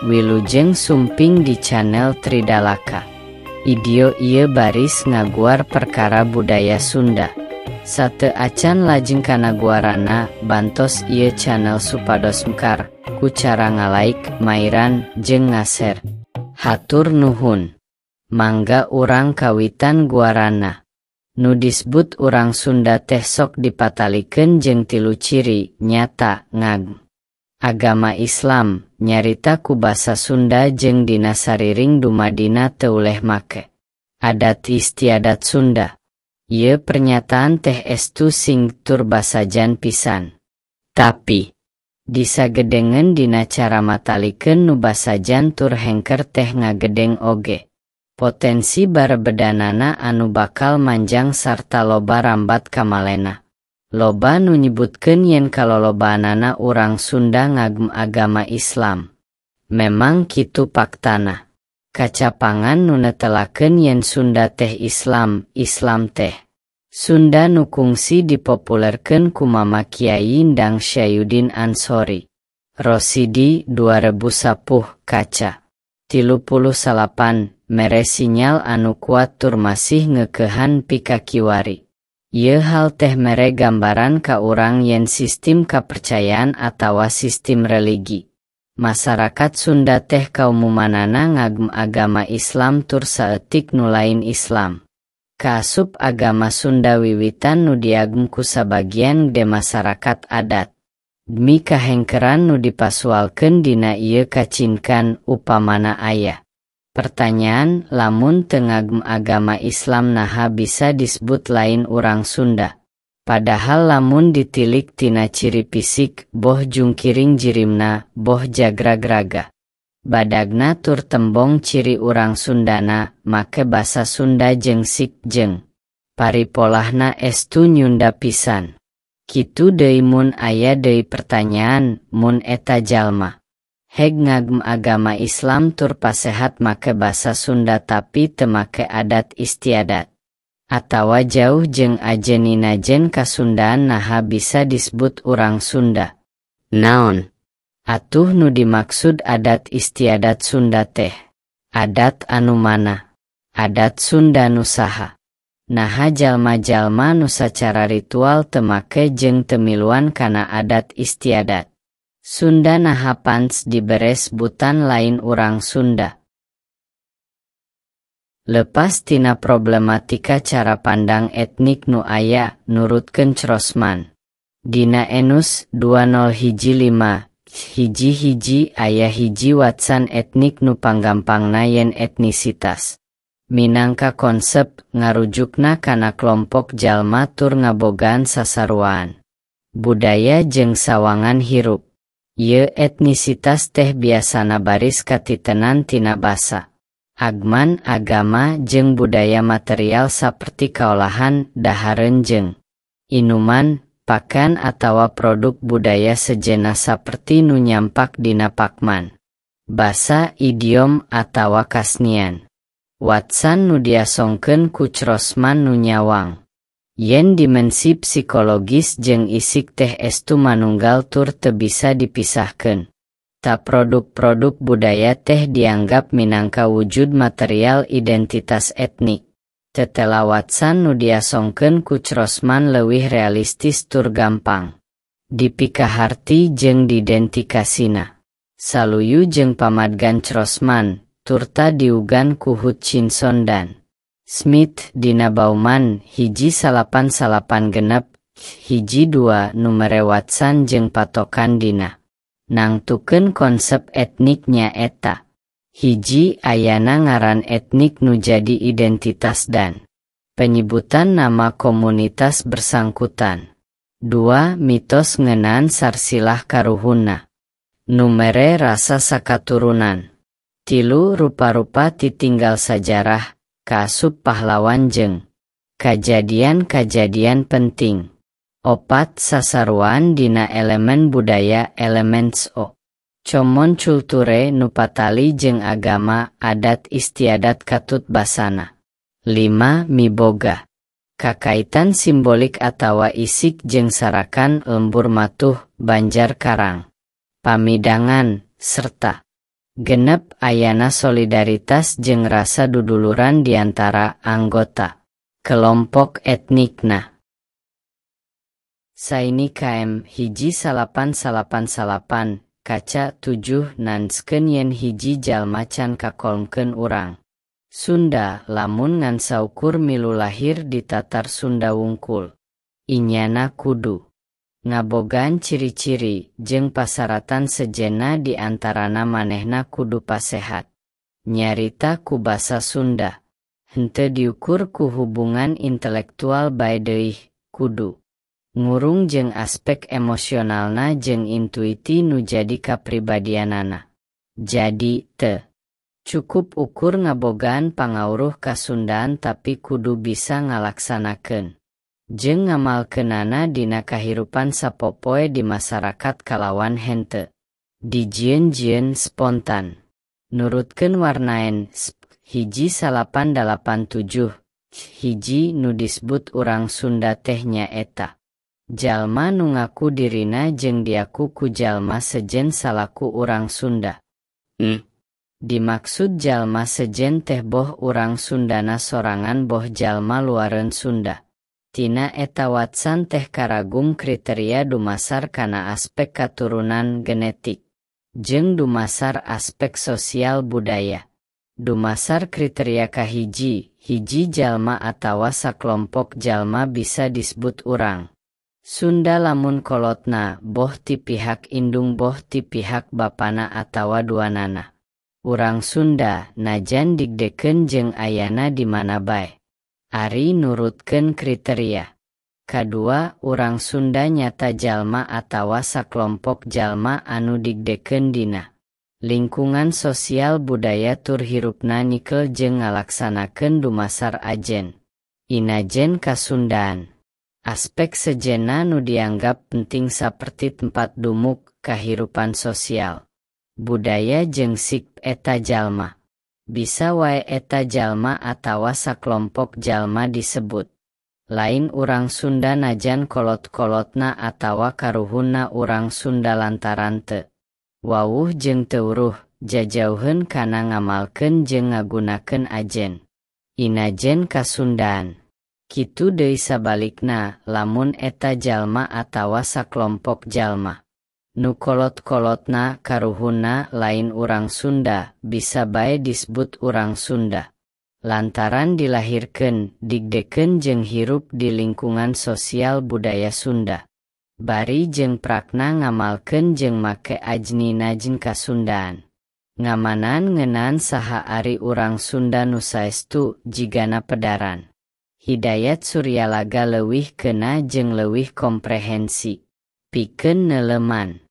Wilujeng sumping di channel Tridalaka. Idio ieu baris ngaguar perkara budaya Sunda. Sate acan lajeng kana guarana bantos ieu channel supados mekar ku cara ngalaik, mairan, jeung ngaser. Hatur nuhun. Mangga urang kawitan guarana. Nu disebut urang Sunda teh sok dipatalikeun jeung tilu ciri nyata ngag. Agama Islam nyarita ku basa Sunda jeung dina sariring dumadina teu uleh make. Adat istiadat Sunda. Ieu pernyataan teh estu sing tur basajan pisan. Tapi disagedengeun dina cara matalikeun nu basajan tur hengker teh ngagedeng oge. Potensi barebedanana anu bakal manjang sarta loba rambat kamalena. Loba nu nyebutkeun yen kalolobaanana urang Sunda ngagem agama Islam. Memang kitu faktana. Kacapangan nu netelakeun yen Sunda teh Islam, Islam teh Sunda nu kungsi dipopulerkeun ku Mama Kiai Ndang Syayudin Ansori. Rosidi 2010 kaca 38 mere sinyal anu kuat tur masih ngeukehan pika kiwari. Ieu hal teh mere gambaran ka urang yen sistem kapercayaan atawa sistem religi masyarakat Sunda teh kaumumanana ngagem agama Islam tur saeutik nu lain Islam. Kaasup agama Sunda wiwitan nu diagem ku sabagian gede masyarakat adat. Demi kahengkeran nu dipasualkeun dina ieu kacinkan upamana aya pertanyaan, lamun teu ngagem agama Islam naha bisa disebut lain urang Sunda. Padahal lamun ditilik tina ciri fisik, boh jungkiring jirimna, boh jagrag-raga. Badagna tur tembong ciri urang Sundana, make basa Sunda jeung sik jeung paripolahna estu nyunda pisan. Kitu deui mun aya deui pertanyaan, mun eta jalma heg ngagem agama Islam tur pasehat make basa Sunda tapi teu make adat istiadat. Atawa jauh jeung ajeninajen kasundaan naha bisa disebut urang Sunda. Naon? Atuh nu dimaksud adat istiadat Sunda teh. Adat anu mana? Adat Sunda nu saha? Naha jalma-jalma nu sacara ritual teu make jeung teu miluan kana adat istiadat. Sunda naha pans diberes butan lain urang Sunda. Lepas tina problematika cara pandang etnik nu aya nurutkeun Crosman. Dina Enus 2015 hiji aya hiji watsan etnik nu panggampangna yen etnisitas. Minangka konsep ngarujukna kana kelompok jalma tur ngabogaan sasaruaan budaya jeung sawangan hirup. Ieu etnisitas teh biasana baris katitenan tina basa, agman, agama jeung budaya material saperti kaolahan, dahareun jeung inuman, pakan atawa produk budaya sejenak saperti nu nyampak dina pakman, basa, idiom atawa kasnian. Watsan nu diasongkeun ku Crosman nu nyawang. Yen dimensi psikologis jeung isik teh estu manunggal tur teu bisa dipisahkeun. Ta produk-produk budaya teh dianggap minangka wujud material identitas etnik. Tetela watsan nu diasongkeun ku Crosman leuwih realistis tur gampang dipikaharti jeung didentikasina. Saluyu jeung pamadgan Crosman, turta diugan ku Hutchinson dan Smith dina Bauman 1886 2 numere watsan jeung patokan dina nangtukeun konsep etniknya eta. Hiji ayana ngaran etnik nu jadi identitas dan penyebutan nama komunitas bersangkutan. 2 mitos ngeunaan sarsilah karuhunna. Numere rasa sakaturunan. 3 rupa-rupa titinggal sajarah kaasup pahlawan jeung kajadian-kajadian penting. 4 sasaruan dina elemen budaya elements o. Comon culture nu patali jeung agama adat istiadat katut basana. 5 miboga kakaitan simbolik atawa isik jeung sarakan lembur matuh banjar karang. Pamidangan serta Genep ayana solidaritas jeung rasa duduluran diantara anggota kelompok etnikna. Saini KM 1888 kaca 7 nanskeun yen hiji jalma can kakolmkeun urang Sunda lamun ngan saukur milu lahir di tatar Sunda wungkul. Inyana kudu ngabogaan ciri-ciri jeung pasaratan sejenna di antarana manehna kudu pasehat. Nyarita ku basa Sunda. Henteu diukur ku hubungan intelektual bae deui, kudu ngurung jeung aspek emosionalna jeung intuiti nu jadi kapribadianana. Jadi teu cukup ukur ngabogaan pangawruh kasundaan tapi kudu bisa ngalaksanakeun jeung ngamalkeunana dina kahirupan sapopoe di masyarakat kalawan henteu dijieun-jieun spontan. Nurutkeun warnaen hiji 887 hiji nu disebut urang Sunda teh nyaeta jalma nu ngaku dirina jeung diaku ku jalma sejen salaku urang Sunda. Dimaksud jalma sejen teh boh urang Sundana sorangan boh jalma luareun Sunda. Tina eta watsan teh karagum kriteria dumasar kana aspek katurunan genetik jeung dumasar aspek sosial budaya. Dumasar kriteria kahiji, hiji jalma atawa sakelompok jalma bisa disebut urang Sunda lamun kolotna boh ti pihak indung boh ti pihak bapana atawa duanana. Urang Sunda najan digdekeun jeung ayana di mana bae. Ari nurutkeun kriteria. Kadua, urang Sunda nyata jalma atawa sakelompok jalma anu digdekeun dina lingkungan sosial budaya tur hirupna nikel jeung ngalaksanakeun dumasar ajen inajen kasundaan. Aspek sejenna nu dianggap penting saperti tempat dumuk, kahirupan sosial, budaya jeung sik eta jalma. Bisa wae eta jalma atawa sakelompok jalma disebut lain urang Sunda najan kolot-kolotna atawa karuhunna urang Sunda lantaran teu wawuh jeung teu uruh jajauheun kana ngamalkeun jeung ngagunakeun ajen inajen kasundaan. Kitu deui sabalikna lamun eta jalma atawa sakelompok jalma nu kolot-kolotna karuhunna lain urang Sunda bisa bae disebut urang Sunda lantaran dilahirkeun digdekeun jeung hirup di lingkungan sosial budaya Sunda bari jeung prakna ngamalkeun jeung make ajnina jeung kasundaan. Ngamanan ngeunaan saha ari urang Sunda nu saestu jigana pedaran. Hidayat Suryalaga leuwih keuna jeung leuwih komprehensi pikeun neuleuman.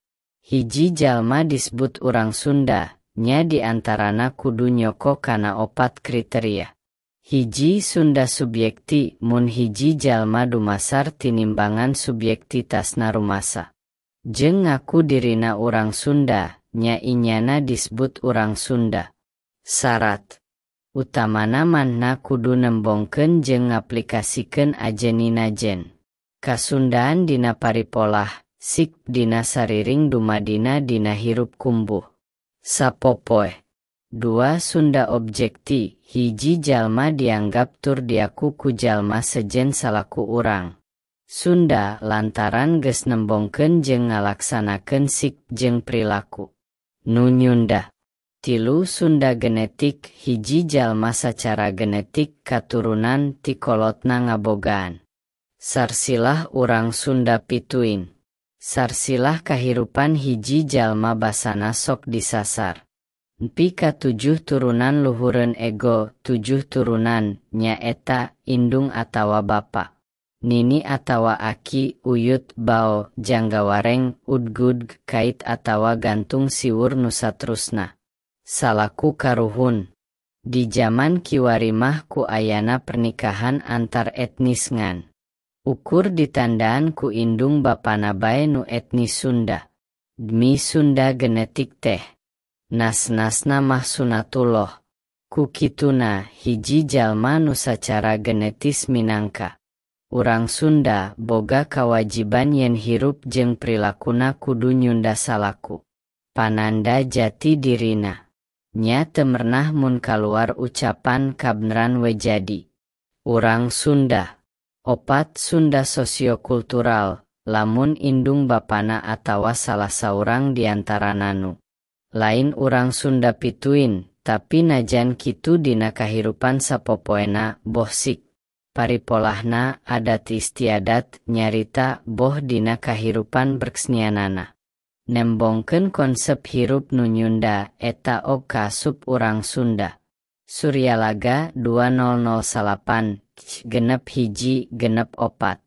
Hiji jalma disebut urang Sunda nya diantarana kudu nyoko kana 4 kriteria. Hiji Sunda subyekti mun hiji jalma dumasar tinimbangan subyektitasna rumasa jeung ngaku dirina urang Sunda nya inyana disebut urang Sunda. Syarat utamana manehna kudu nembongkeun jeung ngaplikasikeun ajeninajen kasundaan dina paripolah sik dina sariring dumadina dina hirup kumbuh sapopoe. 2 Sunda objekti, hiji jalma dianggap tur diaku ku jalma sejen salaku urang Sunda lantaran geus nembongkeun jeung ngalaksanakeun sik jeung perilaku nu nyunda. 3 Sunda genetik, hiji jalma sacara genetik katurunan ti kolotna ngabogaan sarsilah urang Sunda pituin. Sarsilah kahirupan hiji jalma basana sok disasar. Nepi ka 7 turunan luhureun ego, 7 turunan nyaeta indung atawa bapa, nini atawa aki, uyut, bao, janggawareng, udgud, kait atawa gantung siwur nu saterusna. Salaku karuhun. Di zaman kiwari mah ku ayana pernikahan antar etnis ngan ukur ditandaan ku indung bapana bae nu etnis Sunda. Demi Sunda genetik teh nas-nasna mah sunatullah. Ku kituna hiji jalma nu sacara genetis minangka urang Sunda boga kawajiban yen hirup jeung prilakuna kudu nyunda salaku pananda jati dirina. Nya teu meunah mun kaluar ucapan kabneran we jadi. Urang Sunda. Opat Sunda sosiokultural, lamun indung bapana atawa salah saurang diantara nu lain urang Sunda pituin, tapi najan kitu dina kahirupan sapopoena boh sik. Paripolahna adat istiadat nyarita boh dina kahirupan berksnianana. Nembongkeun konsep hirup nu Nyunda eta oka sub urang Sunda. Suryalaga 2008 genep hiji genep opat.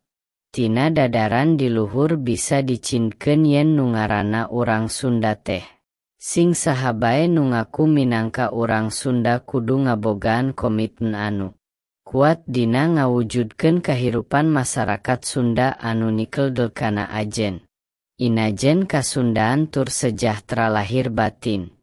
Tina dadaran di luhur bisa dicinkeun yen nu ngaranna urang Sunda teh. Sing sahabae nu ngaku minangka urang Sunda kudu ngabogaan komitmen anu kuat dina ngawujudkeun kahirupan masyarakat Sunda anu nikeldel kana ajen. Inajen kasundaan tur sejahtera lahir batin.